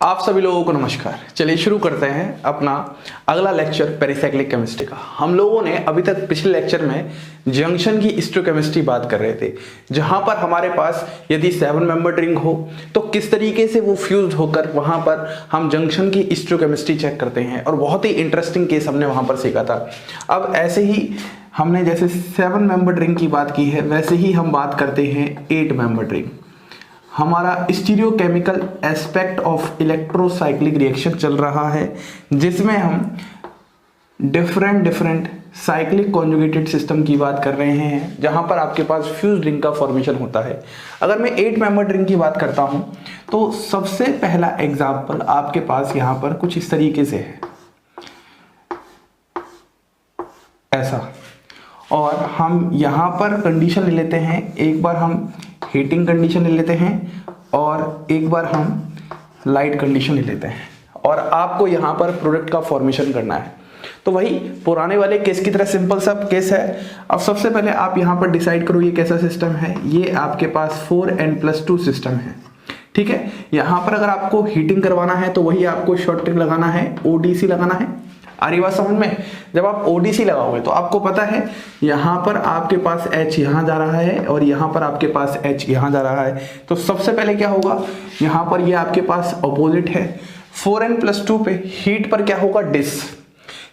आप सभी लोगों को नमस्कार। चलिए शुरू करते हैं अपना अगला लेक्चर पेरिसाइक्लिक केमिस्ट्री का। हम लोगों ने अभी तक पिछले लेक्चर में जंक्शन की स्टोइकियोमेट्री बात कर रहे थे, जहां पर हमारे पास यदि 7 मेंबर रिंग हो तो किस तरीके से वो फ्यूज होकर वहां पर हम जंक्शन की स्टोइकियोमेट्री चेक करते हैं, और बहुत ही इंटरेस्टिंग केस हमने वहां पर सीखा था। अब ऐसे ही हमने जैसे 7 मेंबर रिंग की बात की है, वैसे ही हम बात करते हैं 8 मेंबर रिंग। हमारा stereochemical aspect of electrocyclic reaction चल रहा है, जिसमें हम डिफरेंट साइक्लिक कॉन्जुगेटेड सिस्टम की बात कर रहे हैं, जहां पर आपके पास फ्यूज रिंग का फॉर्मेशन होता है। अगर मैं 8 मेंबर रिंग की बात करता हूं तो सबसे पहला एग्जांपल आपके पास यहां पर कुछ इस तरीके से है, ऐसा। और हम यहां पर कंडीशन ले लेते हैं, एक बार हम हीटिंग कंडीशन ले लेते हैं और एक बार हम लाइट कंडीशन ले लेते हैं, और आपको यहाँ पर प्रोडक्ट का फॉर्मेशन करना है। तो वही पुराने वाले केस की तरह सिंपल सा केस है। अब सबसे पहले आप यहाँ पर डिसाइड करो ये कैसा सिस्टम है। ये आपके पास 4n+2 सिस्टम है, ठीक है। यहाँ पर अगर आपको हीटिंग करवाना है तो वही आपको शॉर्ट ट्रिक लगाना है, ODC लगाना है। आ रही बात समझ में? जब आप ODC लगाओगे तो आपको पता है यहाँ पर आपके पास H यहाँ जा रहा है और यहाँ पर आपके पास H यहाँ जा रहा है। तो सबसे पहले क्या होगा, यहाँ पर ये आपके पास अपोजिट है। 4n+2 पे हीट पर क्या होगा, डिस,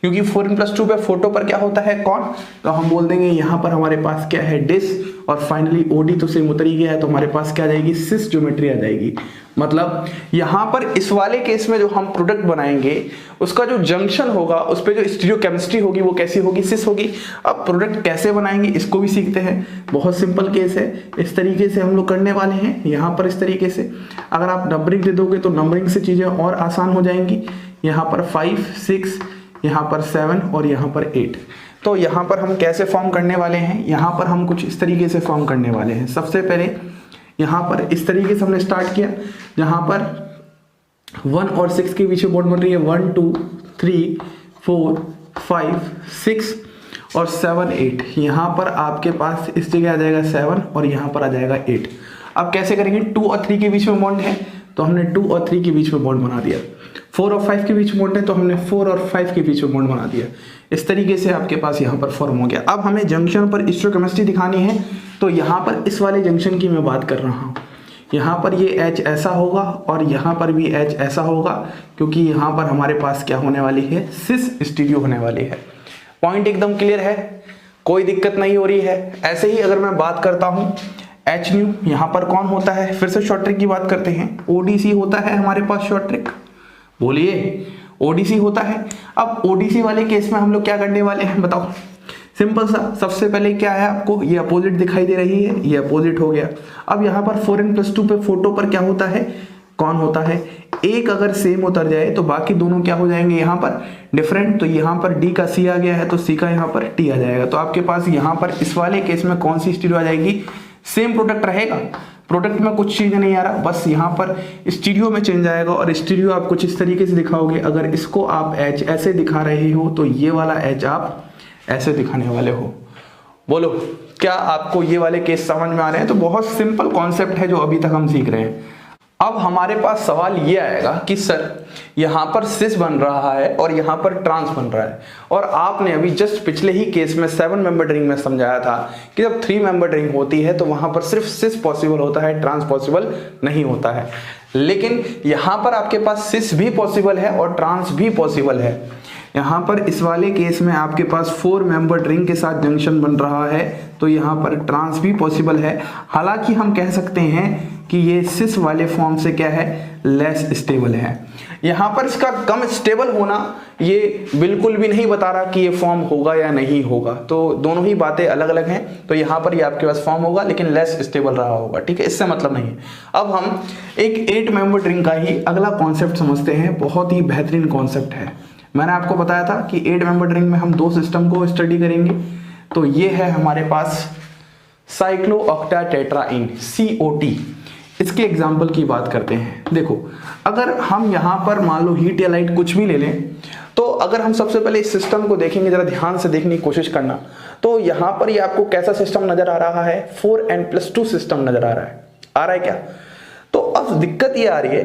क्योंकि 4n+2 पे फोटो पर क्या होता है, कौन। तो हम बोल देंगे यहाँ पर हमारे पास क्या है, डिस, और फाइनली OD तो सेम उतर ही गया है, तो हमारे पास क्या आ जाएगी, सिस ज्योमेट्री आ जाएगी। मतलब यहाँ पर इस वाले केस में जो हम प्रोडक्ट बनाएंगे उसका जो जंक्शन होगा उस पर जो स्टीरियोकेमिस्ट्री होगी वो कैसी होगी, सिस होगी। अब प्रोडक्ट कैसे बनाएंगे इसको भी सीखते हैं। बहुत सिंपल केस है, इस तरीके से हम लोग करने वाले हैं। यहाँ पर इस तरीके से अगर आप नंबरिंग दे दोगे तो नंबरिंग से चीजें और आसान हो जाएंगी। यहाँ पर 5, 6, यहाँ पर 7 और यहाँ पर 8। तो यहाँ पर हम कैसे फॉर्म करने वाले हैं, यहाँ पर हम कुछ इस तरीके से फॉर्म करने वाले हैं। सबसे पहले यहाँ पर इस तरीके से हमने स्टार्ट किया, जहाँ पर 1 और 6 के बीच में बॉन्ड बन रही है, 1, 2, 3, 4, 5, 6 और 7, 8। यहाँ पर आपके पास इस जगह आ जाएगा 7 और यहाँ पर आ जाएगा 8। अब कैसे करेंगे, 2 और 3 के बीच में बॉन्ड है तो हमने 2 और 3 के बीच में बॉन्ड बना दिया। 4 और 5 के बीच में बॉन्ड है तो हमने 4 और 5 के बीच में बॉन्ड बना दिया। इस तरीके से आपके पास यहाँ पर फॉर्म हो गया। अब हमें जंक्शन पर स्टोइकियोमेट्री दिखानी है, तो यहाँ पर इस वाले जंक्शन की मैं बात कर रहा हूँ। यहाँ पर ये H ऐसा होगा और यहाँ पर भी H ऐसा होगा, क्योंकि यहाँ पर हमारे पास क्या होने वाली है, सिस स्टीरियो होने वाली है। पॉइंट एकदम क्लियर है, कोई दिक्कत नहीं हो रही है। ऐसे ही अगर मैं बात करता हूँ HNu, यहाँ पर कौन होता है, फिर से शॉर्ट ट्रिक की बात करते हैं। ODC होता है हमारे पास शॉर्ट ट्रिक, बोलिए ODC होता है। अब ODC वाले केस में हम लोग क्या करने वाले हैं बताओ, सिंपल सा। सबसे पहले क्या है, आपको ये अपोजिट दिखाई दे रही है, ये अपोजिट हो गया। अब यहाँ पर 4n+2 पे फोटो पर क्या होता है, कौन होता है। एक अगर सेम उतर जाए तो बाकी दोनों क्या हो जाएंगे, यहाँ पर डिफरेंट। तो यहाँ पर D का C आ गया है तो C का यहाँ पर T आ जाएगा। तो आपके पास यहाँ पर इस वाले केस में कौन सी स्टीरियो आ जाएगी, सेम प्रोडक्ट रहेगा। प्रोडक्ट में कुछ चीज नहीं आ रहा, बस यहाँ पर स्टीरियो में चेंज आएगा। और स्टीरियो आप कुछ इस तरीके से दिखाओगे, अगर इसको आप H ऐसे दिखा रहे हो तो ये वाला H आप ऐसे दिखाने वाले हो। बोलो क्या आपको ये वाले केस समझ में आ रहे हैं। तो बहुत सिंपल कॉन्सेप्ट है जो अभी तक हम सीख रहे हैं। अब हमारे पास सवाल ये आएगा कि सर यहाँ पर सिस बन रहा है और यहाँ पर ट्रांस बन रहा है, और आपने अभी जस्ट पिछले ही केस में 7 मेंबर रिंग में समझाया था कि जब 3 मेंबर रिंग होती है तो वहां पर सिर्फ सिस पॉसिबल होता है, ट्रांस पॉसिबल नहीं होता है। लेकिन यहाँ पर आपके पास सिस भी पॉसिबल है और ट्रांस भी पॉसिबल है। यहाँ पर इस वाले केस में आपके पास 4 मेंबर रिंग के साथ जंक्शन बन रहा है, तो यहाँ पर ट्रांस भी पॉसिबल है। हालांकि हम कह सकते हैं कि ये सिस वाले फॉर्म से क्या है, लेस स्टेबल है। यहाँ पर इसका कम स्टेबल होना ये बिल्कुल भी नहीं बता रहा कि ये फॉर्म होगा या नहीं होगा, तो दोनों ही बातें अलग अलग हैं। तो यहाँ पर ये आपके पास फॉर्म होगा लेकिन लेस स्टेबल रहा होगा, ठीक है, इससे मतलब नहीं है। अब हम एक 8 मेंबर रिंग का ही अगला कॉन्सेप्ट समझते हैं, बहुत ही बेहतरीन कॉन्सेप्ट है। मैंने आपको बताया था कि 8 मेंबर रिंग में हम 2 सिस्टम को स्टडी करेंगे। तो ये है हमारे पास साइक्लोऑक्टाटेट्राईन COT। इसके एग्जाम्पल की बात करते हैं। देखो अगर हम यहाँ पर मान लो हीट या लाइट कुछ भी ले लें, तो अगर हम सबसे पहले इस सिस्टम को देखेंगे, जरा ध्यान से देखने की कोशिश करना, तो यहाँ पर ये आपको कैसा सिस्टम नजर आ रहा है, 4n+2 सिस्टम नजर आ रहा है क्या। तो अब दिक्कत ये आ रही है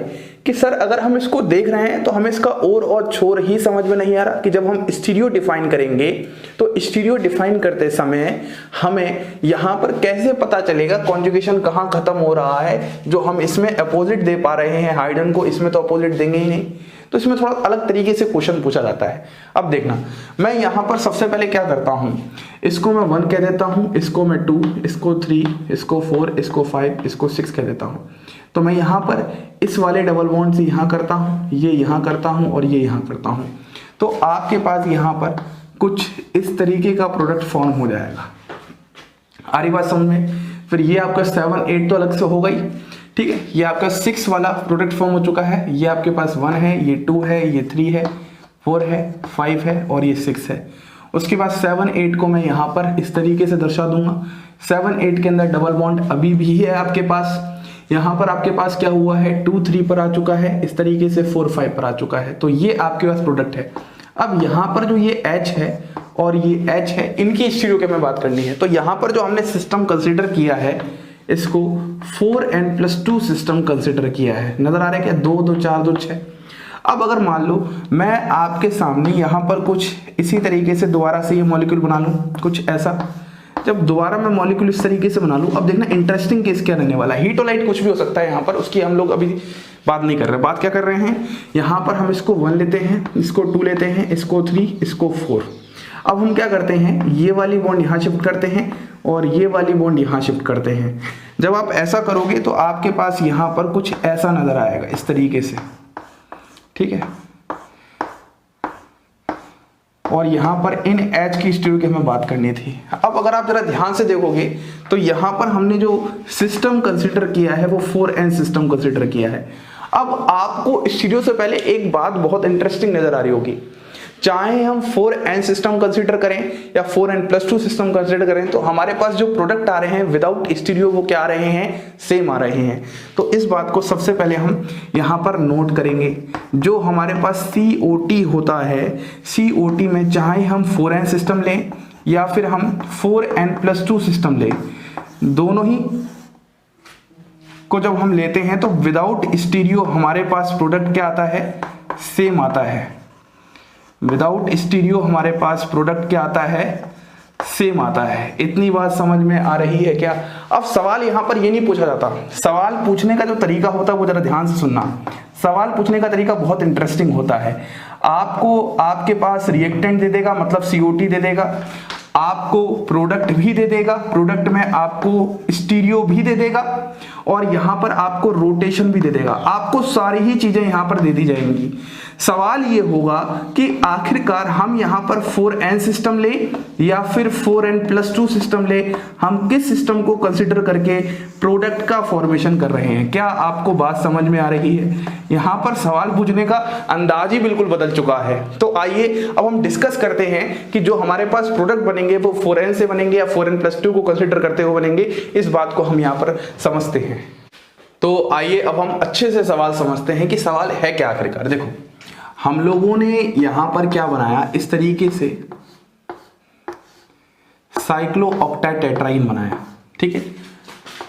कि सर अगर हम इसको देख रहे हैं तो हमें इसका और छोर ही समझ में नहीं आ रहा कि जब हम स्टीरियो डिफाइन करेंगे तो स्टीरियो डिफाइन करते समय हमें यहाँ पर कैसे पता चलेगा कॉन्जुगेशन कहाँ खत्म हो रहा है, जो हम इसमें अपोजिट दे पा रहे हैं हाइड्रोजन को, इसमें तो अपोजिट देंगे ही नहीं। तो इसमें थोड़ा अलग तरीके से क्वेश्चन पूछा जाता है। अब देखना, मैं यहाँ पर सबसे पहले क्या करता हूँ, इसको मैं 1 कह देता हूँ, इसको मैं 2, इसको 3, इसको 4, इसको 5, इसको 6 कह देता हूँ। तो मैं यहाँ पर इस वाले डबल बॉन्ड से यहाँ करता हूँ, ये यहाँ करता हूँ और ये यहाँ करता हूँ। तो आपके पास यहाँ पर कुछ इस तरीके का प्रोडक्ट फॉर्म हो जाएगा। आ रही बात समझ में? फिर ये आपका 7, 8 तो अलग से हो गई, ठीक है। ये आपका 6 वाला प्रोडक्ट फॉर्म हो चुका है। ये आपके पास 1 है, ये 2 है, ये 3 है, 4 है, 5 है और ये 6 है। उसके बाद 7, 8 को मैं यहाँ पर इस तरीके से दर्शा दूंगा। 7, 8 के अंदर डबल बॉन्ड अभी भी है आपके पास। यहाँ पर आपके पास क्या हुआ है, 2, 3 पर आ चुका है, इस तरीके से 4, 5 पर आ चुका है। तो ये आपके पास प्रोडक्ट है। अब यहाँ पर जो ये H है और ये H है, इनकी स्टीरियो की हमें बात करनी है। तो यहाँ पर जो हमने सिस्टम कंसिडर किया है, इसको 4n+2 सिस्टम कंसिडर किया है। नजर आ रहा है क्या? 2, 2, 4, 2, 6। अब अगर मान लो मैं आपके सामने यहाँ पर कुछ इसी तरीके से दोबारा से ये मॉलिक्यूल बना लूँ, कुछ ऐसा। जब दोबारा मैं मॉलिक्यूल इस तरीके से बना लूँ, अब देखना इंटरेस्टिंग केस क्या रहने वाला है। हीट और लाइट कुछ भी हो सकता है यहाँ पर, उसकी हम लोग अभी बात नहीं कर रहे। बात क्या कर रहे हैं, यहाँ पर हम इसको 1 लेते हैं, इसको 2 लेते हैं, इसको 3, इसको 4। अब हम क्या करते हैं, ये वाली बॉन्ड यहाँ शिफ्ट करते हैं और ये वाली बॉन्ड यहाँ शिफ्ट करते हैं। जब आप ऐसा करोगे तो आपके पास यहाँ पर कुछ ऐसा नजर आएगा इस तरीके से, ठीक है। और यहाँ पर इन H की स्टीरियो की हमें बात करनी थी। अब अगर आप जरा ध्यान से देखोगे तो यहाँ पर हमने जो सिस्टम कंसिडर किया है वो 4n सिस्टम कंसिडर किया है। अब आपको स्टीरियो से पहले एक बात बहुत इंटरेस्टिंग नजर आ रही होगी, चाहे हम 4n सिस्टम कंसीडर करें या 4n+2 सिस्टम कंसीडर करें, तो हमारे पास जो प्रोडक्ट आ रहे हैं विदाउट स्टीरियो वो क्या आ रहे हैं, सेम आ रहे हैं। तो इस बात को सबसे पहले हम यहाँ पर नोट करेंगे। जो हमारे पास COT होता है, COT में चाहे हम 4n सिस्टम लें या फिर हम 4n+2 सिस्टम लें, दोनों ही को जब हम लेते हैं तो विदाउट स्टीरियो हमारे पास प्रोडक्ट क्या आता है, सेम आता है। विदाउट स्टीरियो हमारे पास प्रोडक्ट क्या आता है, सेम आता है। इतनी बात समझ में आ रही है क्या? अब सवाल यहाँ पर ये नहीं पूछा जाता। सवाल पूछने का जो तरीका होता है वो जरा ध्यान से सुनना। सवाल पूछने का तरीका बहुत इंटरेस्टिंग होता है। आपको आपके पास रिएक्टेंट दे देगा, मतलब COT दे देगा, आपको प्रोडक्ट भी दे देगा, प्रोडक्ट में आपको स्टीरियो भी दे देगा और यहाँ पर आपको रोटेशन भी दे देगा। आपको सारी ही चीजें यहाँ पर दे दी जाएंगी। सवाल ये होगा कि आखिरकार हम यहाँ पर 4n सिस्टम ले या फिर 4n+2 सिस्टम ले, हम किस सिस्टम को कंसिडर करके प्रोडक्ट का फॉर्मेशन कर रहे हैं। क्या आपको बात समझ में आ रही है? यहाँ पर सवाल पूछने का अंदाज ही बिल्कुल बदल चुका है। तो आइए अब हम डिस्कस करते हैं कि जो हमारे पास प्रोडक्ट बनेंगे वो 4n से बनेंगे या 4n+2 को कंसिडर करते हुए बनेंगे। इस बात को हम यहाँ पर समझते हैं। तो आइए अब हम अच्छे से सवाल समझते हैं कि सवाल है क्या आखिरकार। देखो, हम लोगों ने यहां पर क्या बनाया, इस तरीके से साइक्लोऑक्टेट्राईन बनाया, ठीक है।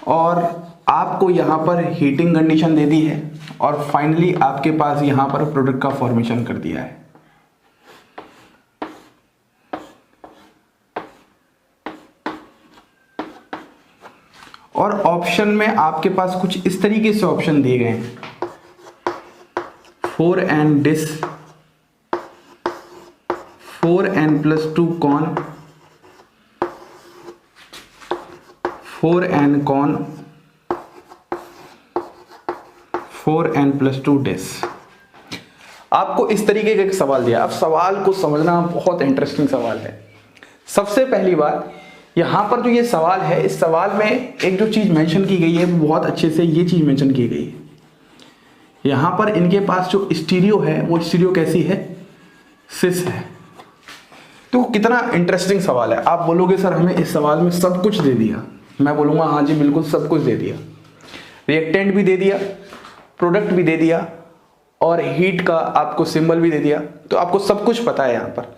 और आपको यहां पर हीटिंग कंडीशन दे दी है और फाइनली आपके पास यहां पर प्रोडक्ट का फॉर्मेशन कर दिया है। और ऑप्शन में आपके पास कुछ इस तरीके से ऑप्शन दिए गए हैं, 4n dish, 4n+2 cone, 4n cone, 4n+2 dish. आपको इस तरीके का एक सवाल दिया। अब सवाल को समझना बहुत इंटरेस्टिंग सवाल है। सबसे पहली बात, यहां पर जो ये सवाल है, इस सवाल में एक जो चीज मेंशन की गई है वो बहुत अच्छे से ये चीज मेंशन की गई है। यहां पर इनके पास जो स्टीरियो है वो स्टीरियो कैसी है, सिस है। तो कितना इंटरेस्टिंग सवाल है। आप बोलोगे सर हमें इस सवाल में सब कुछ दे दिया। मैं बोलूंगा हाँ जी बिल्कुल सब कुछ दे दिया। रिएक्टेंट भी दे दिया, प्रोडक्ट भी दे दिया और हीट का आपको सिंबल भी दे दिया। तो आपको सब कुछ पता है यहाँ पर।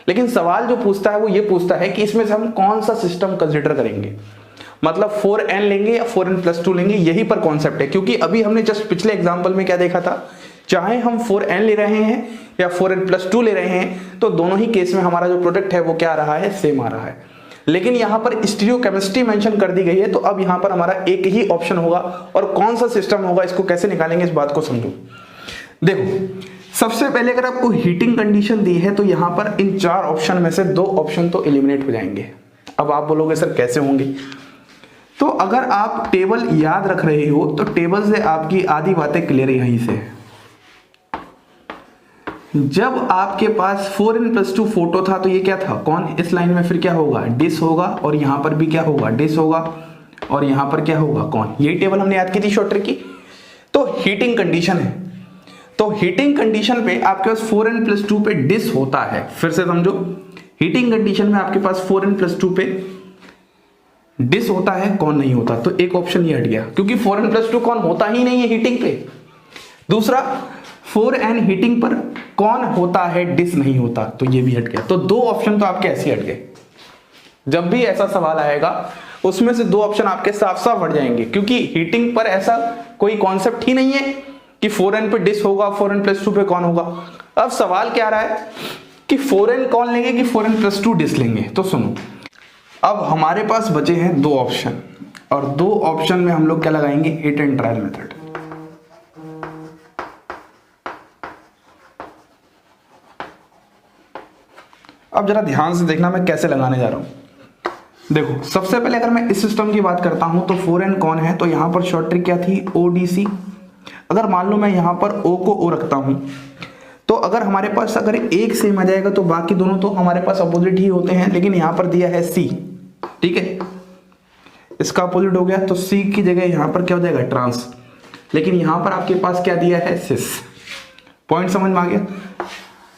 लेकिन सवाल जो पूछता है वो ये पूछता है कि इसमें से हम कौन सा सिस्टम कंसिडर करेंगे। मतलब 4n लेंगे या 4n+2 लेंगे, यही पर कॉन्सेप्ट है। क्योंकि अभी हमने जस्ट पिछले एग्जांपल में क्या देखा था, चाहे हम 4n ले रहे हैं या 4n+2 ले रहे हैं तो दोनों ही केस में हमारा जो प्रोडक्ट है वो क्या आ रहा है, सेम आ रहा है। लेकिन यहां पर स्टीरियोकेमिस्ट्री मेंशन कर दी गई है, तो अब यहां पर हमारा एक ही ऑप्शन होगा, और कौन सा सिस्टम होगा इसको कैसे निकालेंगे इस बात को समझो। देखो सबसे पहले अगर आपको हीटिंग कंडीशन दी है तो यहां पर इन 4 ऑप्शन में से 2 ऑप्शन तो एलिमिनेट हो जाएंगे। अब आप बोलोगे सर कैसे होंगे, तो अगर आप टेबल याद रख रहे हो तो टेबल से आपकी आधी बातें क्लियर यहीं से है। जब आपके पास 4n+2 फोटो था तो ये क्या था, कौन, इस लाइन में फिर क्या होगा, डिस होगा, और यहां पर भी क्या होगा, डिस होगा, और यहां पर क्या होगा, कौन। यही टेबल हमने याद की थी शॉर्ट ट्रिक की। तो हीटिंग कंडीशन है, तो हीटिंग कंडीशन पे आपके पास 4n+2 पे डिस होता है। फिर से समझो, हीटिंग कंडीशन में आपके पास 4n+2 पे डिस होता है, कौन नहीं होता। तो एक ऑप्शन ये हट गया, क्योंकि 4n+2 कौन होता ही नहीं है हीटिंग पे। दूसरा 4n हीटिंग पर कौन होता है, डिस नहीं होता, तो ये भी हट गया। तो 2 ऑप्शन तो आपके ऐसे हट गए। जब भी ऐसा सवाल आएगा उसमें से 2 ऑप्शन आपके साफ साफ हट जाएंगे, क्योंकि हीटिंग पर ऐसा कोई कॉन्सेप्ट ही नहीं है कि 4n पे डिस होगा, 4n+2 पे कौन होगा। अब सवाल क्या आ रहा है कि 4n कौन लेंगे कि 4n+2 डिस लेंगे। तो सुनो, अब हमारे पास बचे हैं 2 ऑप्शन, और 2 ऑप्शन में हम लोग क्या लगाएंगे, हिट एंड ट्रायल मेथड। अब जरा ध्यान से देखना मैं कैसे लगाने जा रहा हूं। देखो सबसे पहले अगर मैं इस सिस्टम की बात करता हूं तो 4n कौन है, तो यहां पर शॉर्ट ट्रिक क्या थी, ODC। अगर मान लो मैं यहां पर O को O रखता हूं, तो अगर हमारे पास अगर एक सेम आ जाएगा तो बाकी दोनों तो हमारे पास अपोजिट ही होते हैं, लेकिन यहां पर दिया है C, ठीक है, इसका अपोजिट हो गया, तो C की जगह यहां पर क्या हो जाएगा, ट्रांस। लेकिन यहां पर आपके पास क्या दिया है, सिस। पॉइंट समझ में आ गया।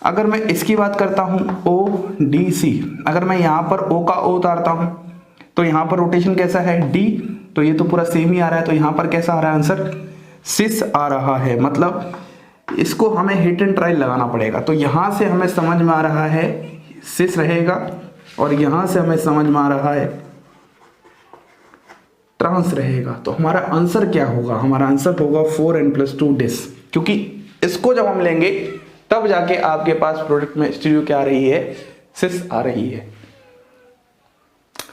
अगर मैं इसकी बात करता हूं ODC, अगर मैं यहां पर O का O उतारता हूं तो यहां पर रोटेशन कैसा है, D, तो ये तो पूरा सेम ही आ रहा है, तो यहां पर कैसा आ रहा है आंसर, सिस आ रहा है। मतलब इसको हमें हिट एंड ट्रायल लगाना पड़ेगा। तो यहां से हमें समझ में आ रहा है सिस रहेगा, और यहां से हमें समझ में आ रहा है ट्रांस रहेगा। तो हमारा आंसर क्या होगा, हमारा आंसर होगा 4n+2 डिस, क्योंकि इसको जब हम लेंगे तब जाके आपके पास प्रोडक्ट में स्टीरियो क्या आ रही है, सिस आ रही है।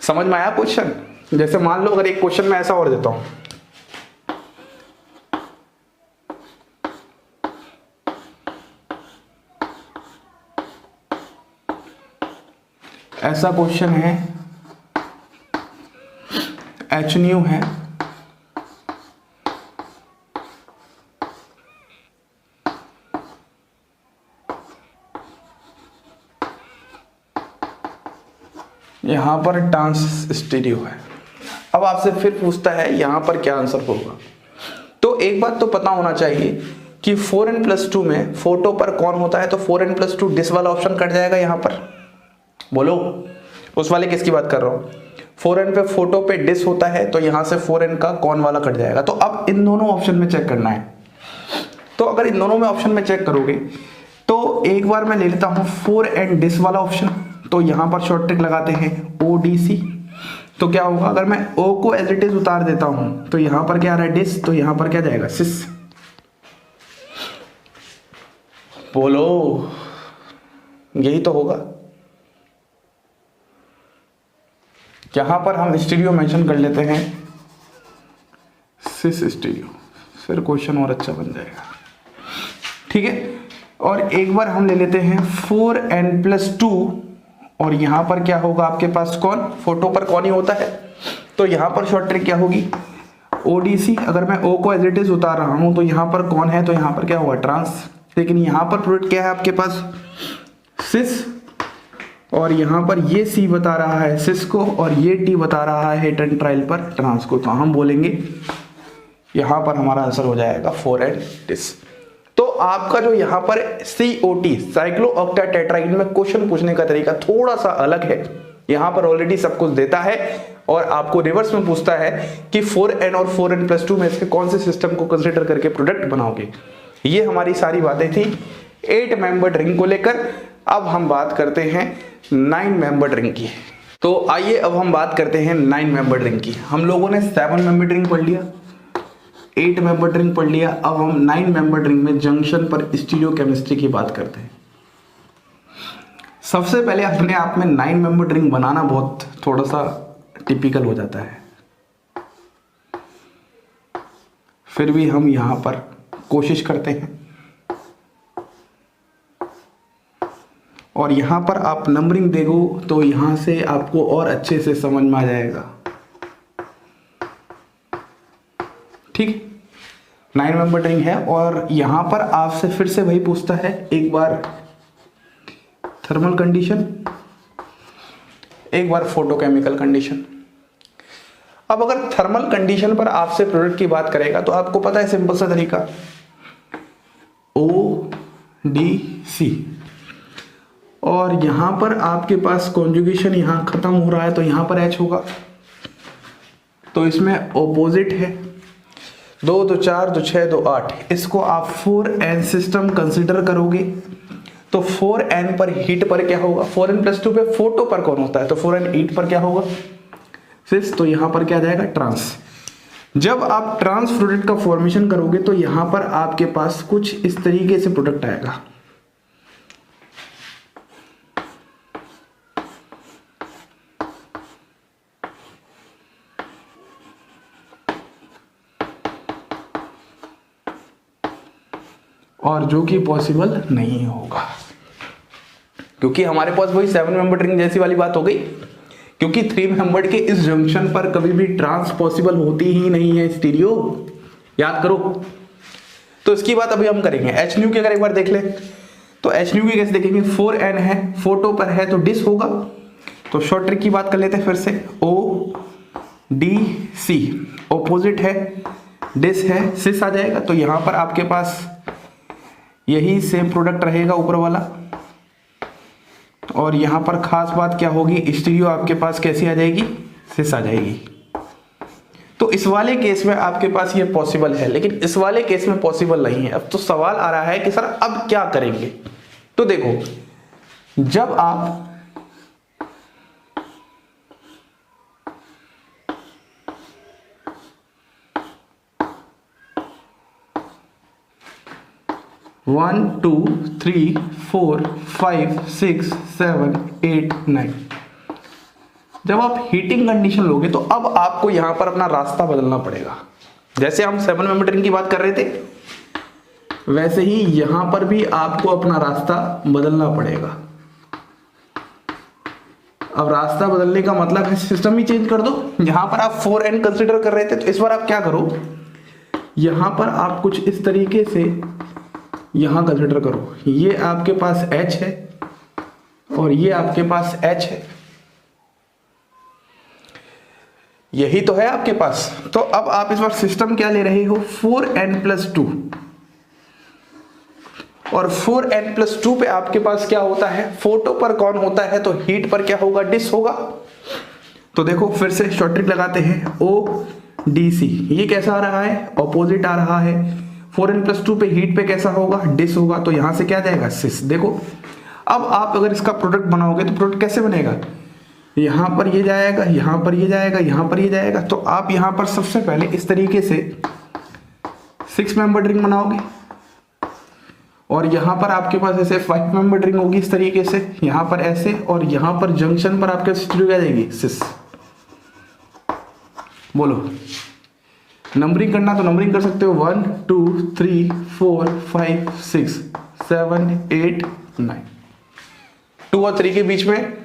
समझ में आया क्वेश्चन। जैसे मान लो अगर एक क्वेश्चन में ऐसा और देता हूं, ऐसा क्वेश्चन है, HNU है, यहां पर ट्रांस स्टीरियो है। अब आपसे फिर पूछता है यहां पर क्या आंसर होगा। तो एक बात तो पता होना चाहिए कि 4n+2 में फोटो पर कौन होता है, तो 4n+2 डिस वाला ऑप्शन कट जाएगा यहां पर। बोलो उस वाले किसकी बात कर रहा हूं, 4n पे फोटो पे डिस होता है, तो यहां से 4n का कौन वाला कट जाएगा। तो अब इन दोनों ऑप्शन में चेक करना है। तो अगर इन दोनों में ऑप्शन में चेक करोगे तो एक बार मैं ले लेता हूं 4n डिस वाला ऑप्शन, तो यहां पर शॉर्ट ट्रिक लगाते हैं ODC। तो क्या होगा, अगर मैं O को एज इट इज उतार देता हूं तो यहां पर क्या आ रहा है, डिस, तो यहां पर क्या जाएगा, सिस। बोलो यही तो होगा। यहां पर हम स्टीरियो मेंशन कर लेते हैं, सिस स्टीरियो, फिर क्वेश्चन और अच्छा बन जाएगा, ठीक है। और एक बार हम ले लेते हैं 4n+2, और यहां पर क्या होगा आपके पास, कौन, फोटो पर कौन ही होता है, तो यहां पर शॉर्ट ट्रिक क्या होगी, ODC। अगर मैं O को एज इट इज उतार रहा हूं तो यहां पर कौन है, तो यहां पर क्या होगा, ट्रांस। लेकिन यहां पर प्रोडक्ट क्या है आपके पास, सिस, और यहां पर ये C बता रहा है सिस को, और ये T बता रहा है हिट एंड ट्रायल पर ट्रांस को। तो हम बोलेंगे यहां पर हमारा आंसर हो जाएगा 4n डिस। तो आपका जो यहां पर COT साइक्लोऑक्टाटेट्राईन में क्वेश्चन पूछने का तरीका थोड़ा सा अलग है। यहां पर ऑलरेडी सब कुछ देता है और आपको रिवर्स में पूछता है कि 4n और 4n+2 में से कौन से सिस्टम को कंसीडर करके प्रोडक्ट बनाओगे। ये हमारी सारी बातें थी 8 मेंबर्ड रिंग को लेकर। अब हम बात करते हैं 9 मेंबर्ड रिंग की। तो आइए अब हम बात करते हैं 9 मेंबर रिंग की। हम लोगों ने 7 मेंबर रिंग पढ़ लिया, 8 मेंबर रिंग पढ़ लिया, अब हम 9 मेंबर रिंग में जंक्शन पर स्टीरियोकेमिस्ट्री की बात करते हैं। सबसे पहले अपने आप में 9 मेंबर रिंग बनाना बहुत थोड़ा सा टिपिकल हो जाता है, फिर भी हम यहां पर कोशिश करते हैं। और यहां पर आप नंबरिंग देखो तो यहां से आपको और अच्छे से समझ में आ जाएगा। ठीक, 9 मेंबर रिंग है और यहां पर आपसे फिर से वही पूछता है, एक बार थर्मल कंडीशन, एक बार फोटोकेमिकल कंडीशन। अब अगर थर्मल कंडीशन पर आपसे प्रोडक्ट की बात करेगा तो आपको पता है सिंपल सा तरीका, ODC, और यहां पर आपके पास कॉन्जुगेशन यहां खत्म हो रहा है तो यहां पर H होगा, तो इसमें ऑपोजिट है 2 2 4 2 6 2 8। इसको आप 4n सिस्टम कंसिडर करोगे तो 4n पर हीट पर क्या होगा, 4n+2 पे फोटो पर कौन होता है तो 4n हीट पर क्या होगा, सिस, तो यहां पर क्या आ जाएगा, ट्रांस। जब आप ट्रांस प्रोडक्ट का फॉर्मेशन करोगे तो यहां पर आपके पास कुछ इस तरीके से प्रोडक्ट आएगा। और जो कि पॉसिबल नहीं होगा क्योंकि हमारे पास वही 7 मेंबर रिंग जैसी वाली बात हो गई, क्योंकि 3 मेंबर्ड के इस जंक्शन पर कभी भी ट्रांस पॉसिबल होती ही नहीं है स्टीरियो, याद करो। तो इसकी बात अभी हम करेंगे। एच न्यू की अगर एक बार देख ले तो एच न्यू की कैसे देखेंगे, 4n है, फोटो पर है तो डिस होगा, तो शॉर्ट ट्रिक की बात कर लेते हैं फिर से, ODC, ऑपोजिट है, डिस है, सिस आ जाएगा, तो यहां पर आपके पास यही सेम प्रोडक्ट रहेगा ऊपर वाला। और यहां पर खास बात क्या होगी, स्टीरियो आपके पास कैसी आ जाएगी, सिस आ जाएगी। तो इस वाले केस में आपके पास ये पॉसिबल है, लेकिन इस वाले केस में पॉसिबल नहीं है। अब तो सवाल आ रहा है कि सर अब क्या करेंगे। तो देखो, जब आप वन 2 3 4 5 6 7 8 9, जब आप हीटिंग कंडीशन लोगे तो अब आपको यहां पर अपना रास्ता बदलना पड़ेगा। जैसे हम 7 मेंबर रिंग की बात कर रहे थे वैसे ही यहां पर भी आपको अपना रास्ता बदलना पड़ेगा। अब रास्ता बदलने का मतलब है सिस्टम ही चेंज कर दो। यहां पर आप 4n कंसीडर कर रहे थे तो इस बार आप क्या करो, यहां पर आप कुछ इस तरीके से यहां कंसीडर करो, ये आपके पास H है और ये आपके पास H है, यही तो है आपके पास। तो अब आप इस बार सिस्टम क्या ले रहे हो, 4n+2, और 4n+2 पे आपके पास क्या होता है, फोटो पर कौन होता है तो हीट पर क्या होगा, डिस होगा। तो देखो फिर से शॉर्ट ट्रिक लगाते हैं, ODC, ये कैसा आ रहा है, ऑपोजिट आ रहा है, 4n+2 पे हीट पे कैसा होगा, डिस होगा, तो यहां से क्या जाएगा, सिस। देखो अब आप अगर इसका प्रोडक्ट बनाओगे तो प्रोडक्ट कैसे बनेगा, यहां पर ये जाएगा, यहां पर ये जाएगा, यहां पर ये जाएगा। तो आप यहां पर सबसे पहले इस तरीके से 6 मेंबर रिंग बनाओगे और यहां पर आपके पास ऐसे 5 मेंबर रिंग होगी इस तरीके से, यहां पर ऐसे, और यहां पर जंक्शन पर आपके स्टीरियो आ जाएगी, सिस। बोलो, नंबरिंग करना तो नंबरिंग कर सकते हो, 1 2 3 4 5 6 7 8 9, 2 और 3 के बीच में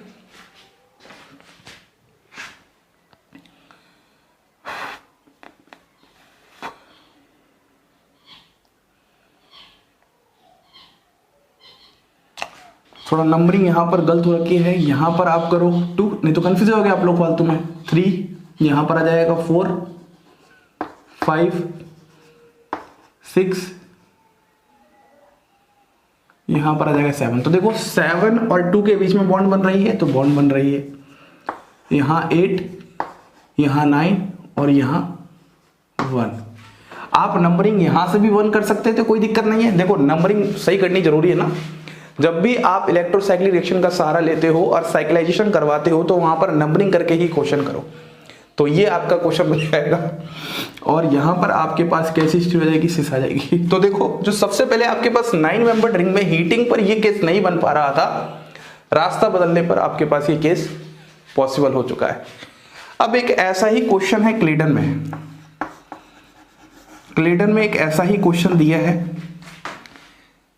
थोड़ा नंबरिंग यहां पर गलत हो रखी है, यहां पर आप करो 2, नहीं तो कंफ्यूज हो गया आप लोग फालतू में, 3, यहां पर आ जाएगा 4 5 6, यहां पर आ जाएगा 7। तो देखो 7 और 2 के बीच में बॉन्ड बन रही है तो बॉन्ड बन रही है, यहां 8, यहां 9 और यहां 1। आप नंबरिंग यहां से भी 1 कर सकते थे, कोई दिक्कत नहीं है। देखो नंबरिंग सही करनी जरूरी है ना, जब भी आप इलेक्ट्रोसाइक्लिक रिएक्शन का सहारा लेते हो और साइक्लाइजेशन करवाते हो तो वहां पर नंबरिंग करके ही क्वेश्चन करो। तो ये आपका क्वेश्चन बन जाएगा और यहाँ पर आपके पास कैसी स्थिति हो जाएगी, सिस आ जाएगी। तो देखो जो सबसे पहले आपके पास 9 मेंबर्ड रिंग में हीटिंग पर ये केस नहीं बन पा रहा था, रास्ता बदलने पर आपके पास ये केस पॉसिबल हो चुका है। अब एक ऐसा ही क्वेश्चन है क्लेडन में। क्लेडन में एक ऐसा ही क्वेश्चन दिया है,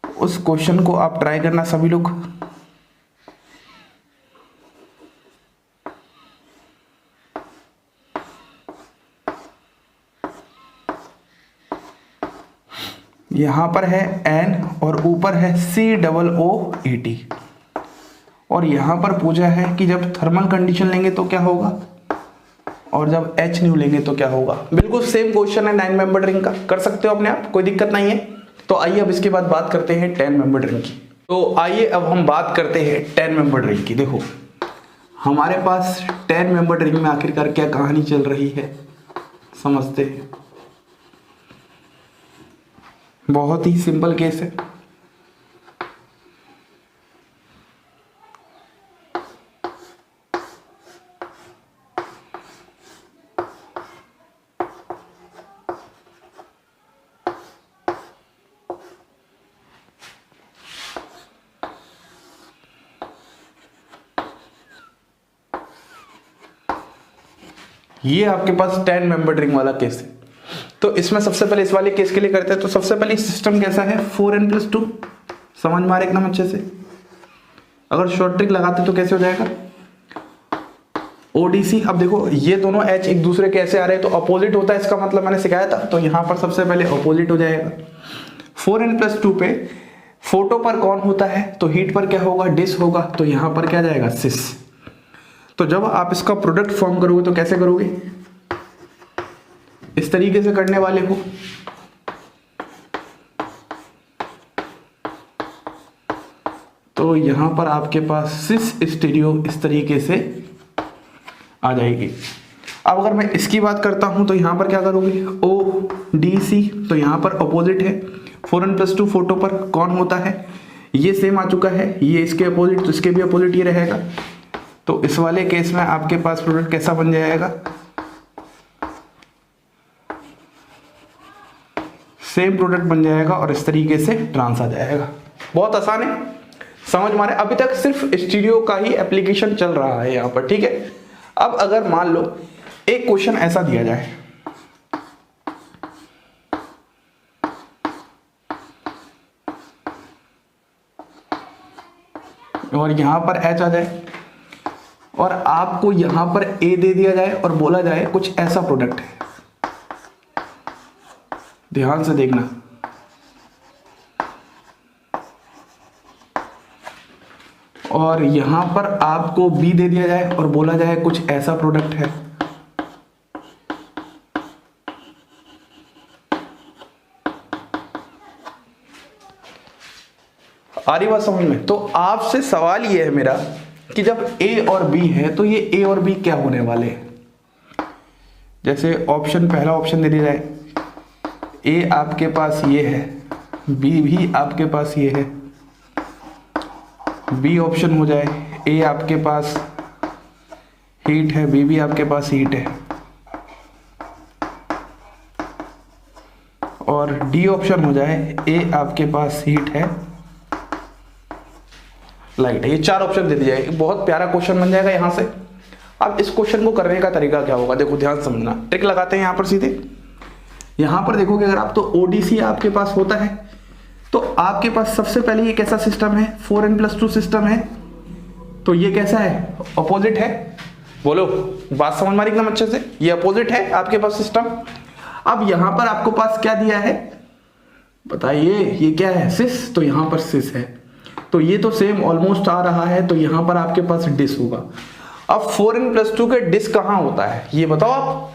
उस क्वेश्चन को आप ट्राई करना सभी लोग। यहां पर है N और ऊपर है COOAT और यहां पर पूछा है कि जब थर्मल कंडीशन लेंगे तो क्या होगा और जब H न्यू लेंगे तो क्या होगा। बिल्कुल सेम क्वेश्चन है 9 मेंबर्ड रिंग का, कर सकते हो अपने आप, कोई दिक्कत नहीं है। तो आइए अब इसके बाद बात करते हैं 10 मेंबर्ड रिंग की। तो आइए अब हम बात करते हैं 10 मेंबर्ड रिंग की। देखो हमारे पास 10 मेंबर्ड रिंग में आखिरकार क्या कहानी चल रही है, समझते हैं। बहुत ही सिंपल केस है। ये आपके पास 10 मेंबर्ड रिंग वाला केस है। तो इसमें सबसे पहले इस वाले केस के लिए करते हैं। तो सबसे पहले सिस्टम कैसा है, 4n+2, समझ में आ रहा एकदम अच्छे से। अगर शॉर्ट ट्रिक लगाते तो कैसे हो जाएगा, ODC। अब देखो ये दोनों H एक दूसरे के ऐसे आ रहे हैं तो अपोजिट होता है, इसका मतलब मैंने सिखाया था। तो यहां पर सबसे पहले अपोजिट हो जाएगा। 4n+2 पे फोटो पर कौन होता है तो हीट पर क्या होगा, डिस होगा। तो यहां पर क्या जाएगा, सिस। तो जब आप इसका प्रोडक्ट फॉर्म करोगे तो कैसे करोगे, इस तरीके से करने वाले हो। तो यहां पर आपके पास सिस स्टीरियो इस तरीके से आ जाएगी। अब अगर मैं इसकी बात करता हूं तो यहां पर क्या करोगे, ODC। तो यहां पर अपोजिट है, 4n+2 फोटो पर कौन होता है, ये सेम आ चुका है, ये इसके अपोजिट, तो इसके भी अपोजिट ये रहेगा। तो इस वाले केस में आपके पास प्रोडक्ट कैसा बन जाएगा, सेम प्रोडक्ट बन जाएगा और इस तरीके से ट्रांस आ जाएगा। बहुत आसान है, समझ मारे। अभी तक सिर्फ स्टीरियो का ही एप्लीकेशन चल रहा है यहां पर, ठीक है। अब अगर मान लो एक क्वेश्चन ऐसा दिया जाए, और यहां पर H आ जाए और आपको यहां पर A दे दिया जाए और बोला जाए कुछ ऐसा प्रोडक्ट है, ध्यान से देखना। और यहां पर आपको B दे दिया जाए और बोला जाए कुछ ऐसा प्रोडक्ट है। आ रही बात समझ में। तो आपसे सवाल ये है मेरा कि जब A और B है तो ये A और B क्या होने वाले हैं। जैसे ऑप्शन, पहला ऑप्शन दे दिया जाए, A आपके पास ये है, B भी आपके पास ये है, B ऑप्शन हो जाए, A आपके पास हीट है, B भी आपके पास हीट है, और D ऑप्शन हो जाए, A आपके पास हीट है, लाइट है। ये 4 ऑप्शन दे दिए जाए, बहुत प्यारा क्वेश्चन बन जाएगा यहां से। अब इस क्वेश्चन को करने का तरीका क्या होगा, देखो ध्यान समझना, ट्रिक लगाते हैं यहां पर सीधे। यहां पर देखोगे अगर आप, तो ODC आपके पास होता है तो आपके पास सबसे पहले ये कैसा सिस्टम है, 4n+2 सिस्टम है। तो ये कैसा है, अपोजिट है। बोलो, बात समझ में आ रही एकदम अच्छे से, ये अपोजिट है आपके पास सिस्टम। अब यहां पर आपको पास क्या दिया है बताइए, ये क्या है, सिस। तो यहां पर सिस है, तो ये तो सेम ऑलमोस्ट आ रहा है। तो यहां पर आपके पास डिस होगा। अब 4n+2 के डिस कहां होता है ये बताओ आप।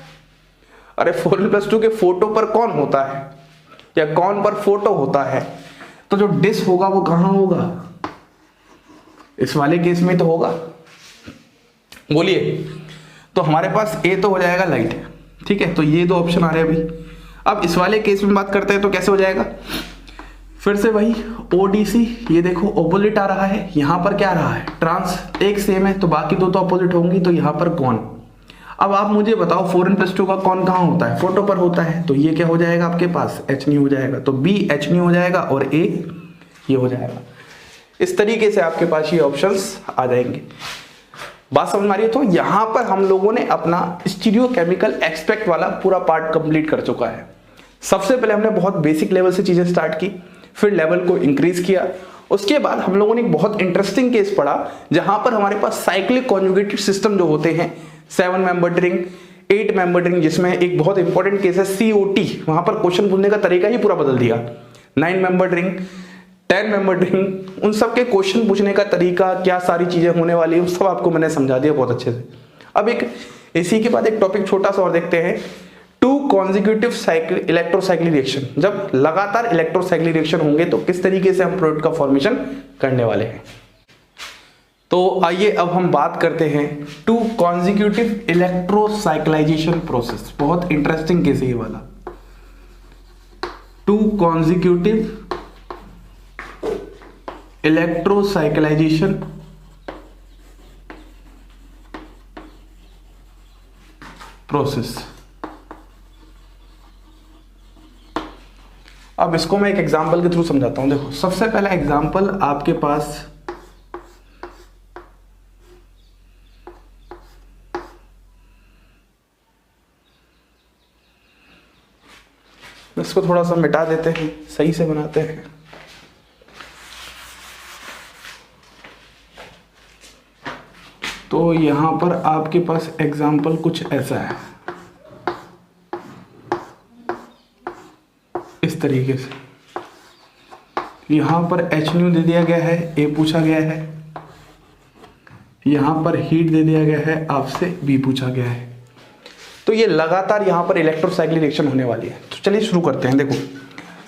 अरे 4n+2 के फोटो पर कौन होता है या कौन पर फोटो होता है, तो जो डिस होगा वो कहां होगा, इस वाले केस में तो होगा। बोलिए, तो हमारे पास A तो हो जाएगा लाइट, ठीक है। तो ये 2 ऑप्शन आ रहे हैं अभी। अब इस वाले केस में बात करते हैं तो कैसे हो जाएगा, फिर से वही ODC, ये देखो ऑपोजिट आ रहा है, यहाँ पर क्या आ रहा है, ट्रांस एक सेम है तो बाकी दो तो ऑपोजिट होंगी, तो यहाँ पर कौन। अब आप मुझे बताओ 4n+2 का कौन कहाँ होता है, फोटो पर होता है, तो ये क्या हो जाएगा आपके पास H हो जाएगा, तो B H हो जाएगा और A ये हो जाएगा। इस तरीके से आपके पास ये ऑप्शंस आ जाएंगे। बात समझ में आ रही है। तो यहाँ पर हम लोगों ने अपना स्टीरियोकेमिकल एक्सट्रैक्ट वाला पूरा पार्ट कंप्लीट कर चुका है। सबसे पहले हमने बहुत बेसिक लेवल से चीजें स्टार्ट की, फिर लेवल को इंक्रीज किया, उसके बाद हम लोगों ने एक बहुत इंटरेस्टिंग केस पढ़ा जहां पर हमारे पास साइक्लिक कॉन्जुगेटेड सिस्टम जो होते हैं, 7 मेंबर्ड रिंग, 8 मेंबर्ड रिंग, जिसमें एक बहुत इंपॉर्टेंट केस है COT, वहां पर क्वेश्चन पूछने का तरीका ही पूरा बदल दिया। 9 मेंबर्ड रिंग, 10 मेंबर्ड रिंग, उन सब के क्वेश्चन पूछने का तरीका, क्या सारी चीजें होने वाली है, सब आपको मैंने समझा दिया बहुत अच्छे से। अब एक इसी के बाद एक टॉपिक छोटा सा और देखते हैं, 2 कॉन्जिक्यूटिव इलेक्ट्रोसाइक्लिक रिएक्शन। जब लगातार इलेक्ट्रोसाइक्लिक रिएक्शन होंगे तो किस तरीके से हम प्रोडक्ट का फॉर्मेशन करने वाले हैं। तो आइए अब हम बात करते हैं 2 कॉन्जिक्यूटिव इलेक्ट्रोसाइक्लाइजेशन प्रोसेस। बहुत इंटरेस्टिंग केस है ये वाला, 2 कॉन्जिक्यूटिव इलेक्ट्रोसाइक्लाइजेशन प्रोसेस। अब इसको मैं एक एग्जांपल के थ्रू समझाता हूं। देखो सबसे पहला एग्जांपल आपके पास इसको थोड़ा सा मिटा देते हैं, सही से बनाते हैं। तो यहां पर आपके पास एग्जांपल कुछ ऐसा है, इस तरीके से। यहां पर Hν दे दिया गया है, A पूछा गया है, यहां पर हीट दे दिया गया है, आपसे B पूछा गया है। तो ये लगातार यहां पर इलेक्ट्रोसाइक्लिक रिएक्शन होने वाली है। तो चलिए शुरू करते हैं। देखो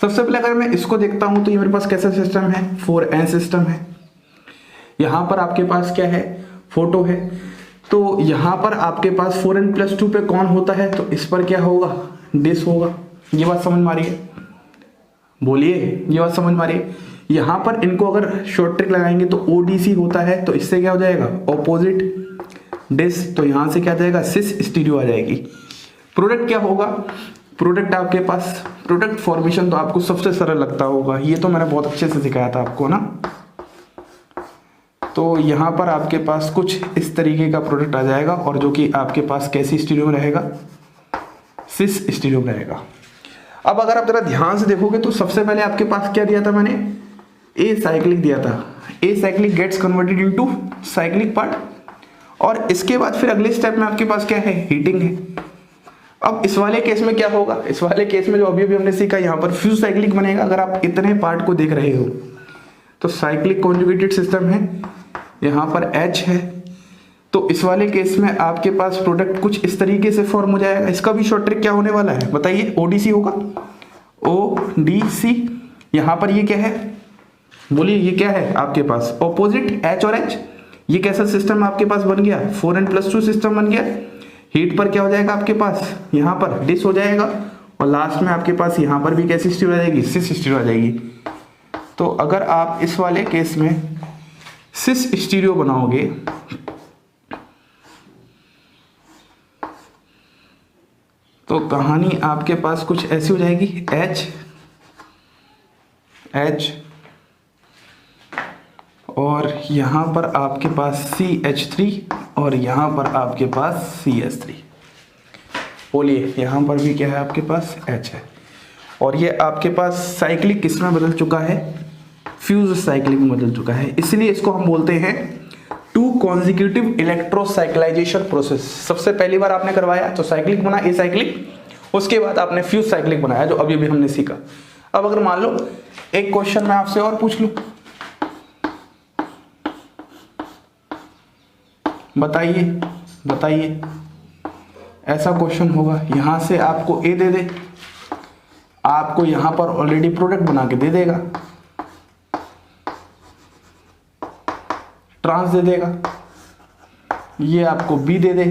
सबसे पहले अगर मैं इसको देखता हूं तो ये मेरे पास कैसा सिस्टम है, 4n सिस्टम है। यहां पर आपके पास क्या है, फोटो है। तो यहां पर आपके पास 4n+2 पे कौन होता है, तो इस पर क्या होगा, डिस होगा। ये बात समझ में आ रही है, बोलिए ये बात समझ में आ रही है। यहां पर इनको अगर शॉर्ट ट्रिक लगाएंगे तो ODC होता है, तो इससे क्या हो जाएगा, ऑपोजिट डिस, तो यहां से क्या आ जाएगा, सिस स्टीरियो आ जाएगी। प्रोडक्ट क्या होगा, प्रोडक्ट आपके पास, प्रोडक्ट फॉर्मेशन तो आपको सबसे सरल लगता होगा, ये तो मैंने बहुत अच्छे से सिखाया था आपको ना। तो यहां पर आपके पास कुछ इस तरीके का प्रोडक्ट आ जाएगा, और जो कि आपके पास कैसी स्टीरियो में रहेगा, सिस स्टीरियो में रहेगा। अब अगर आप जरा ध्यान से देखोगे तो सबसे पहले आपके पास क्या दिया था मैंने, ए साइक्लिक दिया था, acyclic gets converted into cyclic part, और इसके बाद फिर अगले स्टेप में आपके पास क्या है, हीटिंग है। अब इस वाले केस में क्या होगा, इस वाले केस में जो अभी अभी हमने सीखा, यहाँ पर फ्यूज साइक्लिक बनेगा। अगर आप इतने पार्ट को देख रहे हो तो साइक्लिक कॉन्जुगेटेड सिस्टम है, यहाँ पर H है, तो इस वाले केस में आपके पास प्रोडक्ट कुछ इस तरीके से फॉर्म हो जाएगा। इसका भी शॉर्ट ट्रिक क्या होने वाला है बताइए, ODC होगा, ODC। यहाँ पर ये क्या है, बोलिए ये क्या है आपके पास, ऑपोजिट H और H। ये कैसा सिस्टम आपके पास बन गया, 4n+2 सिस्टम बन गया। हीट पर क्या हो जाएगा आपके पास, यहाँ पर डिस हो जाएगा, और लास्ट में आपके पास यहाँ पर भी कैसी स्टीरियो आ जाएगी, सिस स्टीरियो आ जाएगी। तो अगर आप इस वाले केस में सिस स्टीरियो बनाओगे तो कहानी आपके पास कुछ ऐसी हो जाएगी, H और यहां पर आपके पास CH3 और यहां पर आपके पास CH3। बोलिए यहां पर भी क्या है आपके पास, H है। और ये आपके पास साइक्लिक किस में बदल चुका है, फ्यूज साइक्लिक में बदल चुका है। इसलिए इसको हम बोलते हैं 2 कॉन्जिक्यूटिव इलेक्ट्रोसाइक्लाइजेशन प्रोसेस। सबसे पहली बार आपने करवाया तो साइक्लिक बना, ए साइक्लिक, उसके बाद आपने फ्यूज साइक्लिक बनाया, जो अभी भी हमने सीखा। अब अगर मान लो एक क्वेश्चन मैं आपसे और पूछ लूं, बताइए बताइए, ऐसा क्वेश्चन होगा, यहां से आपको ए दे दे, आपको यहां पर ऑलरेडी प्रोडक्ट बना के दे देगा, ट्रांस दे देगा, ये आपको बी दे दे,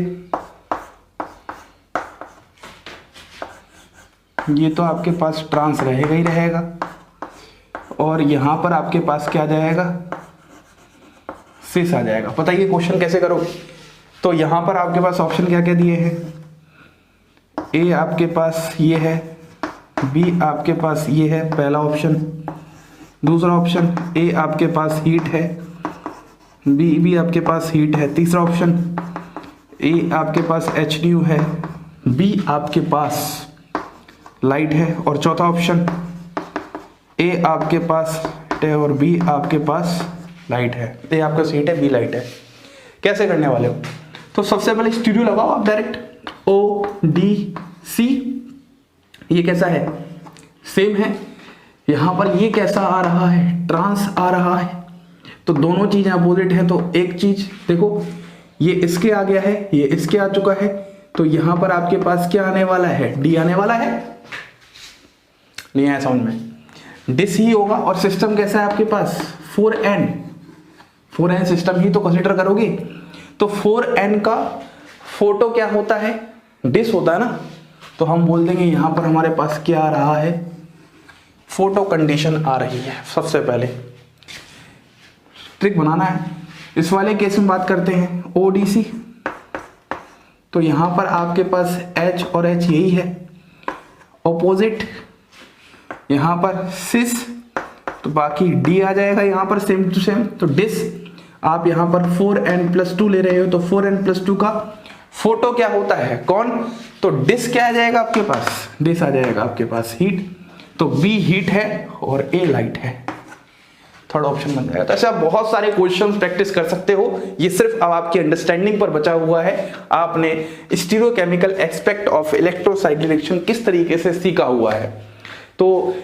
ये तो आपके पास ट्रांस रहेगा ही रहेगा, और यहाँ पर आपके पास क्या आ जाएगा, सिस आ जाएगा। बताइए क्वेश्चन कैसे करोगे। तो यहाँ पर आपके पास ऑप्शन क्या क्या दिए हैं, ए आपके पास ये है, बी आपके पास ये है पहला ऑप्शन, दूसरा ऑप्शन ए आपके पास हीट है, बी भी आपके पास हीट है, तीसरा ऑप्शन ए आपके पास HDU है, बी आपके पास लाइट है, और चौथा ऑप्शन ए आपके पास है और बी आपके पास लाइट है। ए आपका हीट है, बी लाइट है। कैसे करने वाले हो, तो सबसे पहले स्टीरियो लगाओ आप डायरेक्ट, ODC। ये कैसा है, सेम है। यहां पर ये कैसा आ रहा है, ट्रांस आ रहा है, तो दोनों चीजें अपोजिट है। तो एक चीज देखो, ये इसके आ गया है, ये इसके आ चुका है, तो यहां पर आपके पास क्या आने वाला है, डी आने वाला है। नहीं आया समझ में, डिस ही होगा। और सिस्टम कैसा है आपके पास, 4n सिस्टम ही तो कंसीडर करोगे। तो 4n का फोटो क्या होता है, डिस होता है ना, तो हम बोल देंगे यहां पर हमारे पास क्या आ रहा है, फोटो कंडीशन आ रही है। सबसे पहले ट्रिक बनाना है। इस वाले केस में बात करते हैं ODC, तो यहां पर आपके पास H और H यही है, ऑपोजिट यहां पर सिस, तो बाकी D आ जाएगा यहां पर सेम टू सेम। तो डिस आप यहां पर 4n+2 ले रहे हो, तो 4n+2 का फोटो क्या होता है, कौन, तो डिस क्या आ जाएगा आपके पास, डिस आ जाएगा आपके पास हीट, तो B हीट है और A लाइट है। थर्ड ऑप्शन बन जाएगा। तो ऐसे आप बहुत सारे क्वेश्चंस प्रैक्टिस कर सकते हो। ये सिर्फ अब आपकी अंडरस्टैंडिंग पर बचा हुआ है। आपने stereochemical aspect of electrocyclic reaction किस तरीके से सीखा हुआ है। तो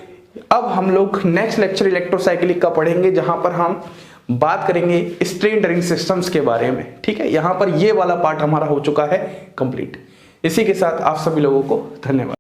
अब हम लोग नेक्स्ट लेक्चर इलेक्ट्रोसाइक्लिक का पढ़ेंगे, जहां पर हम बात करेंगे स्ट्रेन ड्रेन सिस्टम्स के बारे में। ठीक है, यहां पर ये वाला पार्ट हमारा हो चुका है कंप्लीट। इसी के साथ आप सभी लोगों को धन्यवाद।